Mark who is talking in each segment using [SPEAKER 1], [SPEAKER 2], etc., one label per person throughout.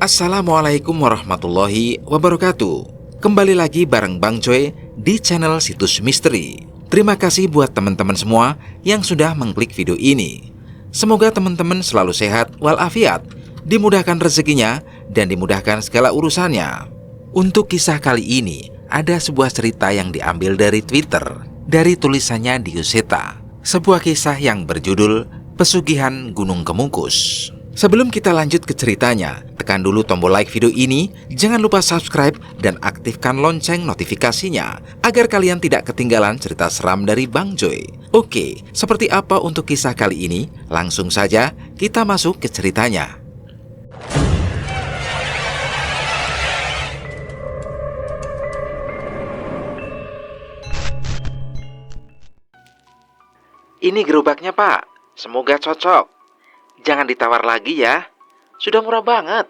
[SPEAKER 1] Assalamualaikum warahmatullahi wabarakatuh. Kembali lagi bareng Bang Joy di channel Situs Misteri. Terima kasih buat teman-teman semua yang sudah mengklik video ini. Semoga teman-teman selalu sehat walafiat, dimudahkan rezekinya, dan dimudahkan segala urusannya. Untuk kisah kali ini, ada sebuah cerita yang diambil dari Twitter, dari tulisannya Diuseta. Sebuah kisah yang berjudul Pesugihan Gunung Kemukus. Sebelum kita lanjut ke ceritanya, tekan dulu tombol like video ini, jangan lupa subscribe dan aktifkan lonceng notifikasinya agar kalian tidak ketinggalan cerita seram dari Bang Joy. Oke, seperti apa untuk kisah kali ini? Langsung saja kita masuk ke ceritanya. Ini gerobaknya, Pak. Semoga cocok. Jangan ditawar lagi ya, sudah murah banget,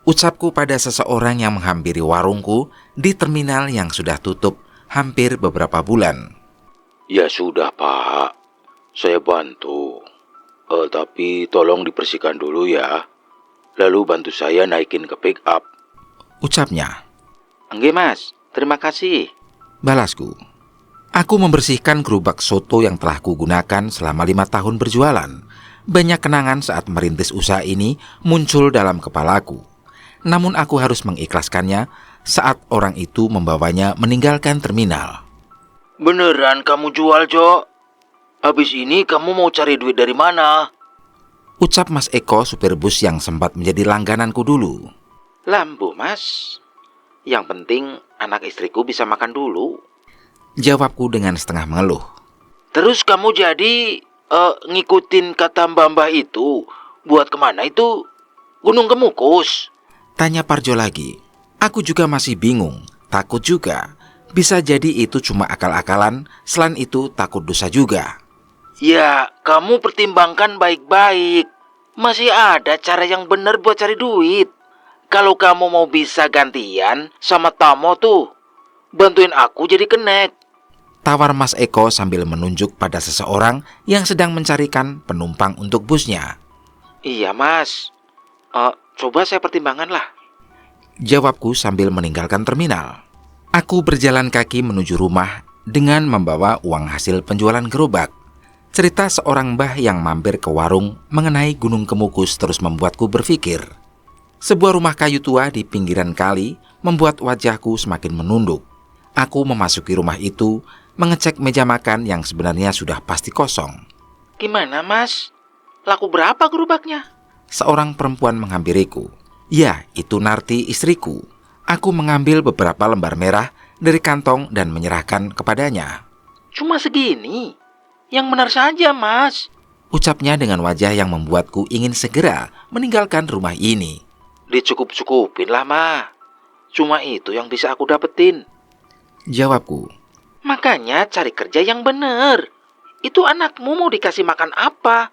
[SPEAKER 1] ucapku pada seseorang yang menghampiri warungku di terminal yang sudah tutup hampir beberapa bulan.
[SPEAKER 2] Ya sudah Pak, saya bantu. Tapi tolong dibersihkan dulu ya. Lalu bantu saya naikin ke pick up,
[SPEAKER 1] ucapnya.
[SPEAKER 2] Enggak Mas, terima kasih,
[SPEAKER 1] balasku. Aku membersihkan gerobak soto yang telah kugunakan selama 5 tahun berjualan. Banyak kenangan saat merintis usaha ini muncul dalam kepalaku. Namun aku harus mengikhlaskannya saat orang itu membawanya meninggalkan terminal.
[SPEAKER 2] Beneran kamu jual, Jo? Habis ini kamu mau cari duit dari mana?
[SPEAKER 1] Ucap Mas Eko, supir bus yang sempat menjadi langgananku dulu.
[SPEAKER 2] Lambu Mas, yang penting anak istriku bisa makan dulu,
[SPEAKER 1] jawabku dengan setengah mengeluh.
[SPEAKER 2] Terus kamu jadi ngikutin kata mbah-mbah itu buat kemana itu? Gunung Kemukus?
[SPEAKER 1] Tanya Parjo lagi. Aku juga masih bingung, takut juga. Bisa jadi itu cuma akal-akalan, selain itu takut dosa juga.
[SPEAKER 2] Ya, kamu pertimbangkan baik-baik. Masih ada cara yang benar buat cari duit. Kalau kamu mau bisa gantian sama Tamo tuh, bantuin aku jadi kenek,
[SPEAKER 1] tawar Mas Eko sambil menunjuk pada seseorang yang sedang mencarikan penumpang untuk busnya.
[SPEAKER 2] Iya Mas, coba saya pertimbangkan lah,
[SPEAKER 1] jawabku sambil meninggalkan terminal. Aku berjalan kaki menuju rumah dengan membawa uang hasil penjualan gerobak. Cerita seorang mbah yang mampir ke warung mengenai Gunung Kemukus terus membuatku berpikir. Sebuah rumah kayu tua di pinggiran kali membuat wajahku semakin menunduk. Aku memasuki rumah itu, mengecek meja makan yang sebenarnya sudah pasti kosong.
[SPEAKER 2] Gimana Mas? Laku berapa gerobaknya?
[SPEAKER 1] Seorang perempuan menghampiriku. Ya, itu Narti, istriku. Aku mengambil beberapa lembar merah dari kantong dan menyerahkan kepadanya.
[SPEAKER 2] Cuma segini? Yang benar saja Mas,
[SPEAKER 1] ucapnya dengan wajah yang membuatku ingin segera meninggalkan rumah ini.
[SPEAKER 2] Dicukup-cukupin lah Ma, cuma itu yang bisa aku dapetin,
[SPEAKER 1] jawabku.
[SPEAKER 2] Makanya cari kerja yang bener. Itu anakmu mau dikasih makan apa?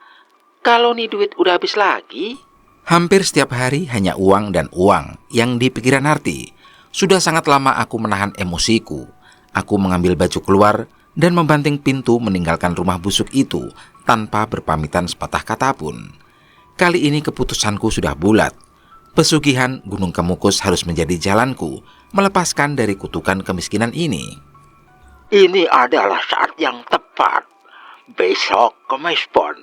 [SPEAKER 2] Kalau nih duit udah habis lagi.
[SPEAKER 1] Hampir setiap hari hanya uang dan uang yang di pikiran Narti. Sudah sangat lama aku menahan emosiku. Aku mengambil baju keluar dan membanting pintu meninggalkan rumah busuk itu tanpa berpamitan sepatah kata pun. Kali ini keputusanku sudah bulat. Pesugihan Gunung Kemukus harus menjadi jalanku melepaskan dari kutukan kemiskinan ini.
[SPEAKER 2] Ini adalah saat yang tepat. Besok Kamis Pon,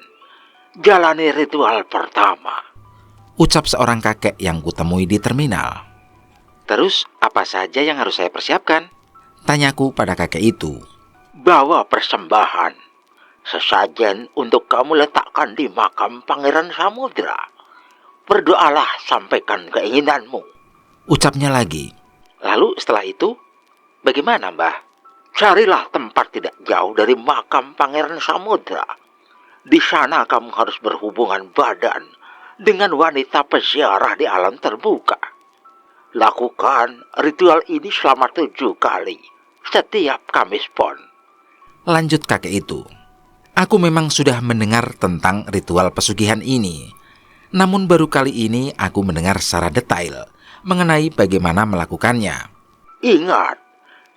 [SPEAKER 2] jalani ritual pertama,
[SPEAKER 1] ucap seorang kakek yang kutemui di terminal.
[SPEAKER 2] Terus apa saja yang harus saya persiapkan?
[SPEAKER 1] Tanyaku pada kakek itu.
[SPEAKER 2] Bawa persembahan, sesajen untuk kamu letakkan di makam Pangeran Samudra. Berdoalah, sampaikan keinginanmu,
[SPEAKER 1] ucapnya lagi.
[SPEAKER 2] Lalu setelah itu, bagaimana Mbah? Carilah tempat tidak jauh dari makam Pangeran Samudra. Di sana kamu harus berhubungan badan dengan wanita peziarah di alam terbuka. Lakukan ritual ini selama 7 kali setiap Kamis Pon,
[SPEAKER 1] lanjut kakek itu. Aku memang sudah mendengar tentang ritual pesugihan ini. Namun baru kali ini aku mendengar secara detail mengenai bagaimana melakukannya.
[SPEAKER 2] Ingat,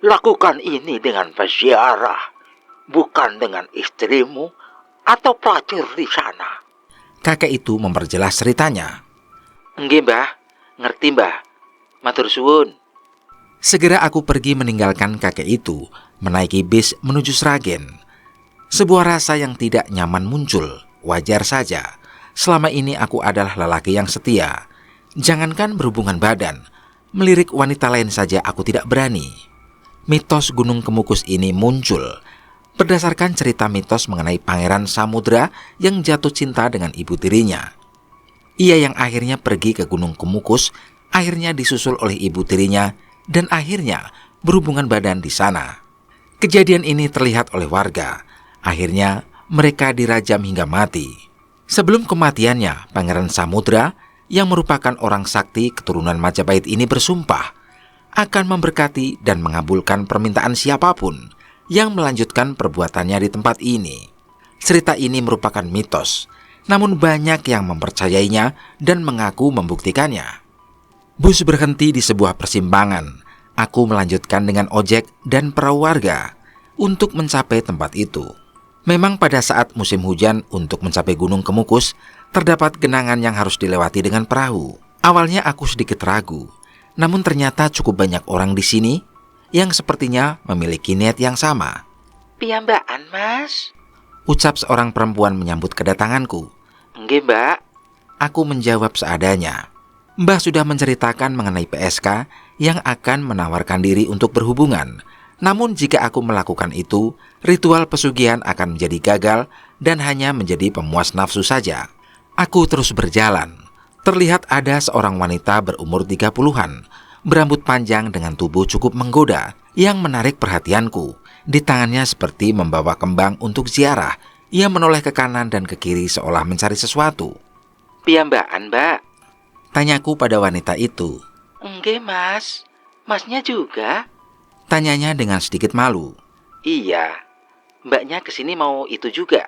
[SPEAKER 2] lakukan ini dengan peziarah, bukan dengan istrimu atau pelacur di sana.
[SPEAKER 1] Kakek itu memperjelas ceritanya.
[SPEAKER 2] Nggih, Mbah. Ngerti, Mbah. Matur suwun.
[SPEAKER 1] Segera aku pergi meninggalkan kakek itu, menaiki bis menuju Sragen. Sebuah rasa yang tidak nyaman muncul, wajar saja. Selama ini aku adalah lelaki yang setia. Jangankan berhubungan badan, melirik wanita lain saja aku tidak berani. Mitos Gunung Kemukus ini muncul berdasarkan cerita mitos mengenai Pangeran Samudra yang jatuh cinta dengan ibu tirinya. Ia yang akhirnya pergi ke Gunung Kemukus, akhirnya disusul oleh ibu tirinya, dan akhirnya berhubungan badan di sana. Kejadian ini terlihat oleh warga. Akhirnya mereka dirajam hingga mati. Sebelum kematiannya, Pangeran Samudra yang merupakan orang sakti keturunan Majapahit ini bersumpah akan memberkati dan mengabulkan permintaan siapapun yang melanjutkan perbuatannya di tempat ini. Cerita ini merupakan mitos, namun banyak yang mempercayainya dan mengaku membuktikannya. Bus berhenti di sebuah persimpangan. Aku melanjutkan dengan ojek dan perahu warga untuk mencapai tempat itu. Memang pada saat musim hujan untuk mencapai Gunung Kemukus, terdapat genangan yang harus dilewati dengan perahu. Awalnya aku sedikit ragu, namun ternyata cukup banyak orang di sini yang sepertinya memiliki niat yang sama.
[SPEAKER 2] Piyambakan, Mas.
[SPEAKER 1] Ucap seorang perempuan menyambut kedatanganku.
[SPEAKER 2] Nggih, Mbak.
[SPEAKER 1] Aku menjawab seadanya. Mbah sudah menceritakan mengenai PSK yang akan menawarkan diri untuk berhubungan. Namun jika aku melakukan itu, ritual pesugihan akan menjadi gagal dan hanya menjadi pemuas nafsu saja. Aku terus berjalan. Terlihat ada seorang wanita berumur 30-an, berambut panjang dengan tubuh cukup menggoda, yang menarik perhatianku. Di tangannya seperti membawa kembang untuk ziarah. Ia menoleh ke kanan dan ke kiri seolah mencari sesuatu.
[SPEAKER 2] Piyambakan, Mbak.
[SPEAKER 1] Tanyaku pada wanita itu.
[SPEAKER 2] Nggih, Mas. Masnya juga?
[SPEAKER 1] Tanyanya dengan sedikit malu.
[SPEAKER 2] Iya. Mbaknya kesini mau itu juga?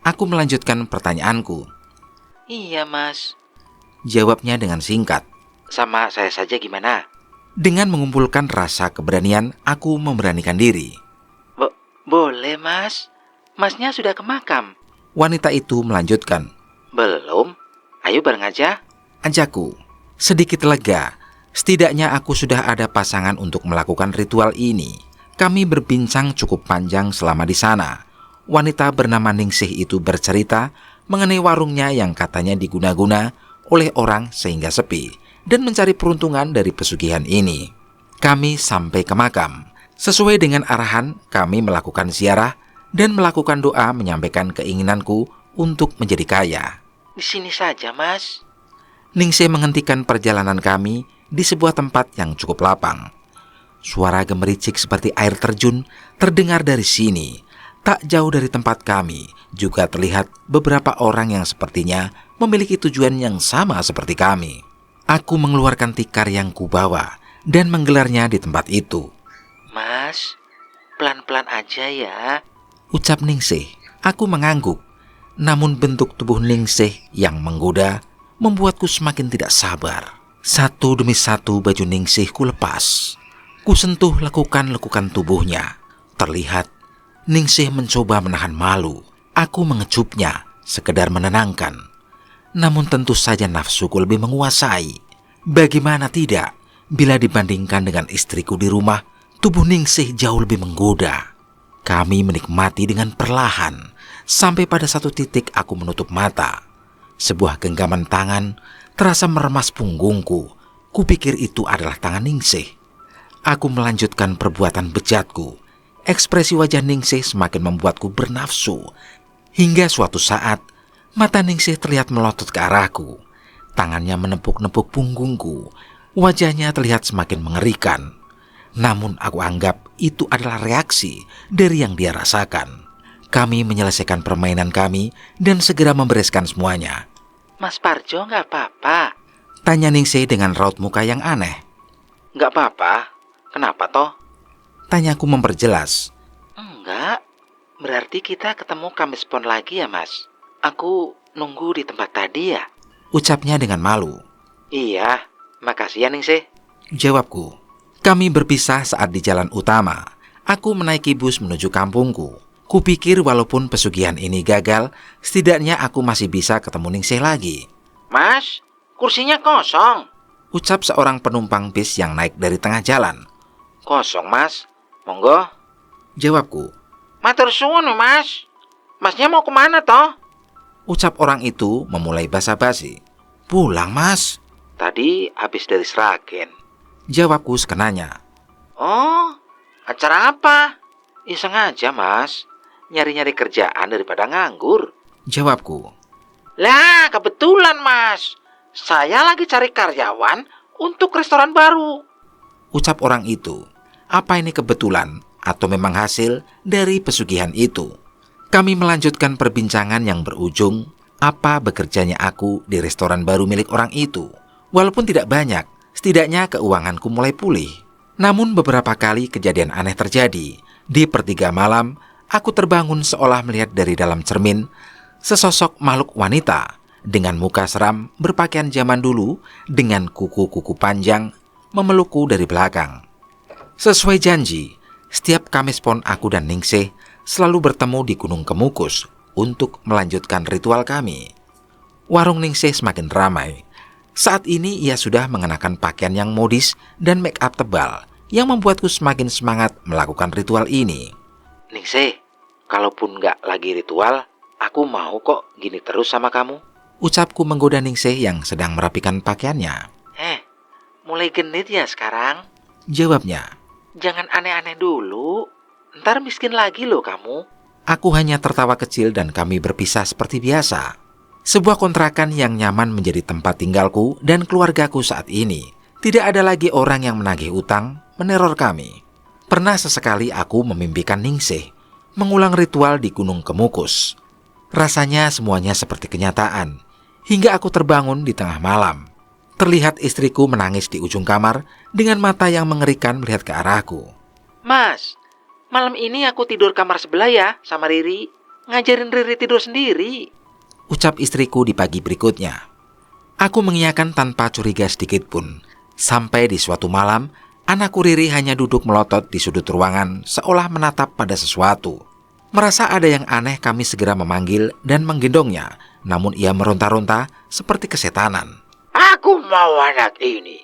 [SPEAKER 1] Aku melanjutkan pertanyaanku.
[SPEAKER 2] Iya, Mas.
[SPEAKER 1] Jawabnya dengan singkat.
[SPEAKER 2] Sama saya saja gimana?
[SPEAKER 1] Dengan mengumpulkan rasa keberanian, aku memberanikan diri.
[SPEAKER 2] Boleh, Mas. Masnya sudah ke makam?
[SPEAKER 1] Wanita itu melanjutkan.
[SPEAKER 2] Belum. Ayo bareng aja.
[SPEAKER 1] Ajakku. Sedikit lega. Setidaknya aku sudah ada pasangan untuk melakukan ritual ini. Kami berbincang cukup panjang selama di sana. Wanita bernama Ningsih itu bercerita mengenai warungnya yang katanya diguna-guna oleh orang sehingga sepi, dan mencari peruntungan dari pesugihan ini. Kami sampai ke makam. Sesuai dengan arahan, kami melakukan ziarah dan melakukan doa menyampaikan keinginanku untuk menjadi kaya.
[SPEAKER 2] Di sini saja, Mas.
[SPEAKER 1] Ningsih menghentikan perjalanan kami di sebuah tempat yang cukup lapang. Suara gemericik seperti air terjun terdengar dari sini. Tak jauh dari tempat kami juga terlihat beberapa orang yang sepertinya memiliki tujuan yang sama seperti kami. Aku mengeluarkan tikar yang kubawa dan menggelarnya di tempat itu.
[SPEAKER 2] Mas, pelan-pelan aja ya.
[SPEAKER 1] Ucap Ningsih. Aku mengangguk. Namun bentuk tubuh Ningsih yang menggoda membuatku semakin tidak sabar. Satu demi satu baju Ningsih ku lepas. Ku sentuh lekukan-lekukan tubuhnya. Terlihat Ningsih mencoba menahan malu. Aku mengecupnya, sekedar menenangkan. Namun tentu saja nafsuku lebih menguasai. Bagaimana tidak, bila dibandingkan dengan istriku di rumah, tubuh Ningsih jauh lebih menggoda. Kami menikmati dengan perlahan, sampai pada satu titik aku menutup mata. Sebuah genggaman tangan terasa meremas punggungku. Kupikir itu adalah tangan Ningsih. Aku melanjutkan perbuatan bejatku. Ekspresi wajah Ningsih semakin membuatku bernafsu. Hingga suatu saat, mata Ningsih terlihat melotot ke arahku. Tangannya menepuk-nepuk punggungku. Wajahnya terlihat semakin mengerikan. Namun aku anggap itu adalah reaksi dari yang dia rasakan. Kami menyelesaikan permainan kami dan segera membereskan semuanya.
[SPEAKER 2] Mas Parjo nggak apa-apa?
[SPEAKER 1] Tanya Ningsih dengan raut muka yang aneh.
[SPEAKER 2] Nggak apa-apa. Kenapa toh?
[SPEAKER 1] Tanyaku memperjelas.
[SPEAKER 2] Enggak. Berarti kita ketemu Kamis Pon lagi ya, Mas? Aku nunggu di tempat tadi ya?
[SPEAKER 1] Ucapnya dengan malu.
[SPEAKER 2] Iya. Makasih ya, Ningsih.
[SPEAKER 1] Jawabku. Kami berpisah saat di jalan utama. Aku menaiki bus menuju kampungku. Kupikir walaupun pesugihan ini gagal, setidaknya aku masih bisa ketemu Ningsih lagi.
[SPEAKER 2] Mas, kursinya kosong.
[SPEAKER 1] ucap seorang penumpang bis yang naik dari tengah jalan.
[SPEAKER 2] Kosong, Mas. Monggo.
[SPEAKER 1] Jawabku.
[SPEAKER 2] Matur suwun, Mas. Masnya mau kemana toh?
[SPEAKER 1] Ucap orang itu memulai basa-basi. Pulang, Mas.
[SPEAKER 2] Tadi habis dari Sragen.
[SPEAKER 1] Jawabku sekenanya.
[SPEAKER 2] Oh, acara apa? Iseng aja, Mas. Nyari-nyari kerjaan daripada nganggur.
[SPEAKER 1] Jawabku.
[SPEAKER 2] Lah, kebetulan, Mas. Saya lagi cari karyawan untuk restoran baru.
[SPEAKER 1] Ucap orang itu. Apa ini kebetulan atau memang hasil dari pesugihan itu? Kami melanjutkan perbincangan yang berujung apa bekerjanya aku di restoran baru milik orang itu. Walaupun tidak banyak, setidaknya keuanganku mulai pulih. Namun beberapa kali kejadian aneh terjadi. Di pertiga malam, aku terbangun seolah melihat dari dalam cermin sesosok makhluk wanita dengan muka seram berpakaian zaman dulu dengan kuku-kuku panjang memelukku dari belakang. Sesuai janji, setiap Kamis Pon aku dan Ningsih selalu bertemu di Gunung Kemukus untuk melanjutkan ritual kami. Warung Ningsih semakin ramai. Saat ini ia sudah mengenakan pakaian yang modis dan make up tebal yang membuatku semakin semangat melakukan ritual ini.
[SPEAKER 2] Ningsih, kalaupun nggak lagi ritual, aku mau kok gini terus sama kamu.
[SPEAKER 1] Ucapku menggoda Ningsih yang sedang merapikan pakaiannya.
[SPEAKER 2] Mulai genit ya sekarang?
[SPEAKER 1] Jawabnya.
[SPEAKER 2] Jangan aneh-aneh dulu. Ntar miskin lagi loh kamu.
[SPEAKER 1] Aku hanya tertawa kecil dan kami berpisah seperti biasa. Sebuah kontrakan yang nyaman menjadi tempat tinggalku dan keluargaku saat ini. Tidak ada lagi orang yang menagih utang, meneror kami. Pernah sesekali aku memimpikan Ningsih mengulang ritual di Gunung Kemukus. Rasanya semuanya seperti kenyataan. Hingga aku terbangun di tengah malam. Terlihat istriku menangis di ujung kamar dengan mata yang mengerikan melihat ke arahku.
[SPEAKER 2] Mas, malam ini aku tidur kamar sebelah ya sama Riri. Ngajarin Riri tidur sendiri.
[SPEAKER 1] Ucap istriku di pagi berikutnya. Aku mengiyakan tanpa curiga sedikit pun. Sampai di suatu malam, anakku Riri hanya duduk melotot di sudut ruangan seolah menatap pada sesuatu. Merasa ada yang aneh, kami segera memanggil dan menggendongnya. Namun ia meronta-ronta seperti kesetanan.
[SPEAKER 2] Aku mau anak ini.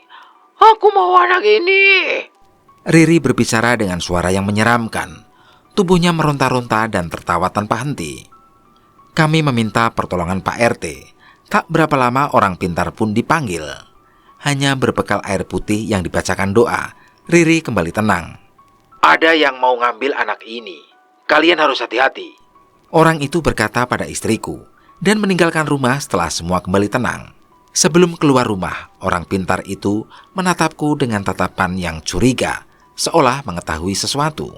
[SPEAKER 2] Aku mau anak ini.
[SPEAKER 1] Riri berbicara dengan suara yang menyeramkan. Tubuhnya meronta-ronta dan tertawa tanpa henti. Kami meminta pertolongan Pak RT. Tak berapa lama orang pintar pun dipanggil. Hanya berbekal air putih yang dibacakan doa, Riri kembali tenang.
[SPEAKER 2] Ada yang mau ngambil anak ini. Kalian harus hati-hati.
[SPEAKER 1] Orang itu berkata pada istriku dan meninggalkan rumah setelah semua kembali tenang. Sebelum keluar rumah, orang pintar itu menatapku dengan tatapan yang curiga, seolah mengetahui sesuatu.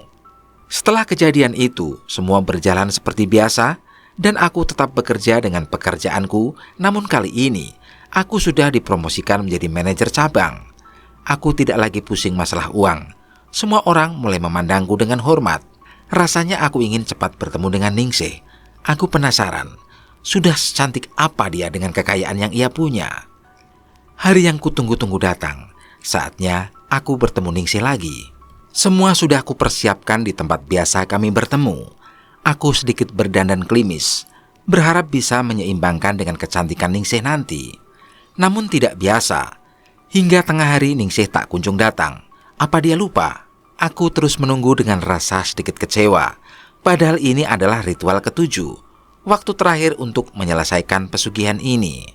[SPEAKER 1] Setelah kejadian itu, semua berjalan seperti biasa, dan aku tetap bekerja dengan pekerjaanku, namun kali ini, aku sudah dipromosikan menjadi manajer cabang. Aku tidak lagi pusing masalah uang. Semua orang mulai memandangku dengan hormat. Rasanya aku ingin cepat bertemu dengan Ningsih. Aku penasaran. Sudah secantik apa dia dengan kekayaan yang ia punya? Hari yang kutunggu-tunggu datang. Saatnya aku bertemu Ningsih lagi. Semua sudah aku persiapkan di tempat biasa kami bertemu. Aku sedikit berdandan klimis, berharap bisa menyeimbangkan dengan kecantikan Ningsih nanti. Namun tidak biasa. Hingga tengah hari Ningsih tak kunjung datang. Apa dia lupa? Aku terus menunggu dengan rasa sedikit kecewa. Padahal ini adalah ritual ketujuh. Waktu terakhir untuk menyelesaikan pesugihan ini.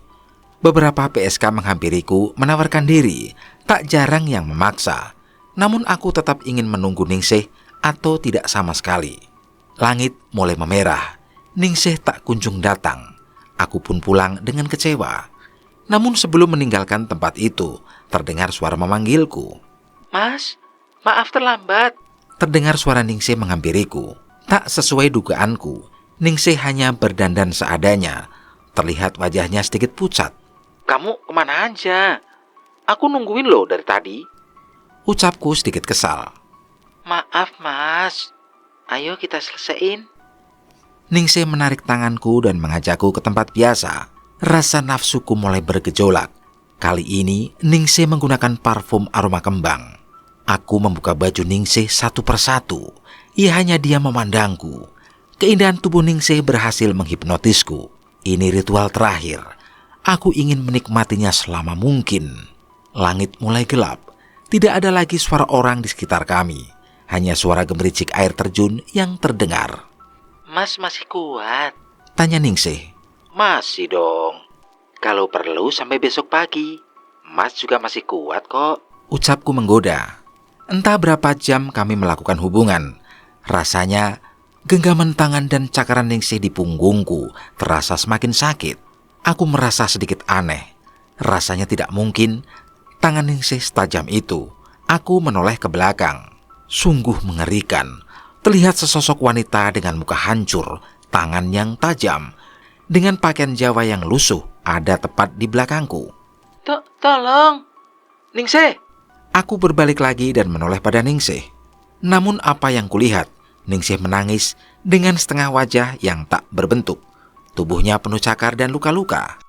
[SPEAKER 1] Beberapa PSK menghampiriku menawarkan diri, tak jarang yang memaksa. Namun aku tetap ingin menunggu Ningsih atau tidak sama sekali. Langit mulai memerah. Ningsih tak kunjung datang. Aku pun pulang dengan kecewa. Namun sebelum meninggalkan tempat itu, terdengar suara memanggilku.
[SPEAKER 2] Mas, maaf terlambat.
[SPEAKER 1] Terdengar suara Ningsih menghampiriku. Tak sesuai dugaanku. Ningsih hanya berdandan seadanya. Terlihat wajahnya sedikit pucat.
[SPEAKER 2] Kamu kemana aja? Aku nungguin loh dari tadi.
[SPEAKER 1] Ucapku sedikit kesal.
[SPEAKER 2] Maaf mas, ayo kita selesaiin.
[SPEAKER 1] Ningsih menarik tanganku dan mengajakku ke tempat biasa. Rasa nafsuku mulai bergejolak. Kali ini Ningsih menggunakan parfum aroma kembang. Aku membuka baju Ningsih satu persatu. Ia hanya diam memandangku. Keindahan tubuh Ningsih berhasil menghipnotisku. Ini ritual terakhir. Aku ingin menikmatinya selama mungkin. Langit mulai gelap. Tidak ada lagi suara orang di sekitar kami. Hanya suara gemericik air terjun yang terdengar.
[SPEAKER 2] Mas masih kuat?
[SPEAKER 1] Tanya Ningsih.
[SPEAKER 2] Masih dong. Kalau perlu sampai besok pagi. Mas juga masih kuat kok.
[SPEAKER 1] Ucapku menggoda. Entah berapa jam kami melakukan hubungan. Rasanya genggaman tangan dan cakaran Ningsih di punggungku terasa semakin sakit. Aku merasa sedikit aneh. Rasanya tidak mungkin tangan Ningsih setajam itu. Aku menoleh ke belakang. Sungguh mengerikan. Terlihat sesosok wanita dengan muka hancur, tangan yang tajam, dengan pakaian Jawa yang lusuh ada tepat di belakangku.
[SPEAKER 2] Tolong, Ningsih.
[SPEAKER 1] Aku berbalik lagi dan menoleh pada Ningsih. Namun apa yang kulihat, Ningsih menangis dengan setengah wajah yang tak berbentuk. Tubuhnya penuh cakar dan luka-luka.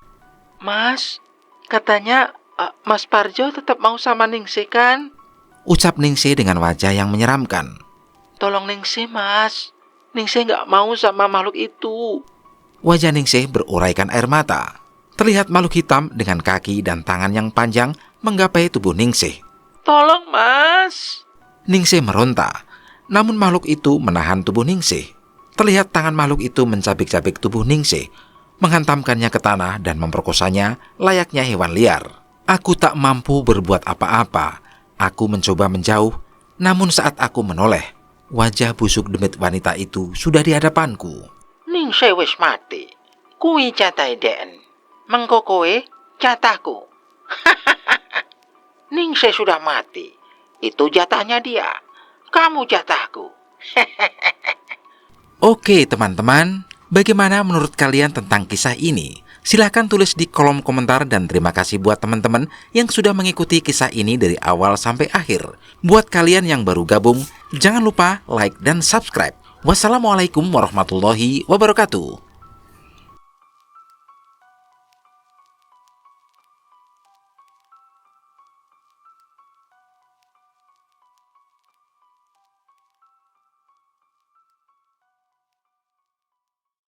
[SPEAKER 2] Mas, katanya Mas Parjo tetap mau sama Ningsih kan?
[SPEAKER 1] Ucap Ningsih dengan wajah yang menyeramkan.
[SPEAKER 2] Tolong Ningsih, Mas. Ningsih nggak mau sama makhluk itu.
[SPEAKER 1] Wajah Ningsih beruraikan air mata. Terlihat makhluk hitam dengan kaki dan tangan yang panjang menggapai tubuh Ningsih.
[SPEAKER 2] Tolong, Mas.
[SPEAKER 1] Ningsih meronta, namun makhluk itu menahan tubuh Ningsih. Terlihat tangan makhluk itu mencabik-cabik tubuh Ningsih, menghantamkannya ke tanah dan memperkosanya layaknya hewan liar. Aku tak mampu berbuat apa-apa. Aku mencoba menjauh, namun saat aku menoleh, wajah busuk demit wanita itu sudah di hadapanku.
[SPEAKER 2] Ningsih wis mati. Kui catai den. Mengko kowe jatahku. Ningsih sudah mati. Itu jatahnya dia. Kamu jatahku.
[SPEAKER 1] Oke teman-teman, bagaimana menurut kalian tentang kisah ini? Silahkan tulis di kolom komentar dan terima kasih buat teman-teman yang sudah mengikuti kisah ini dari awal sampai akhir. Buat kalian yang baru gabung, jangan lupa like dan subscribe. Wassalamualaikum warahmatullahi wabarakatuh.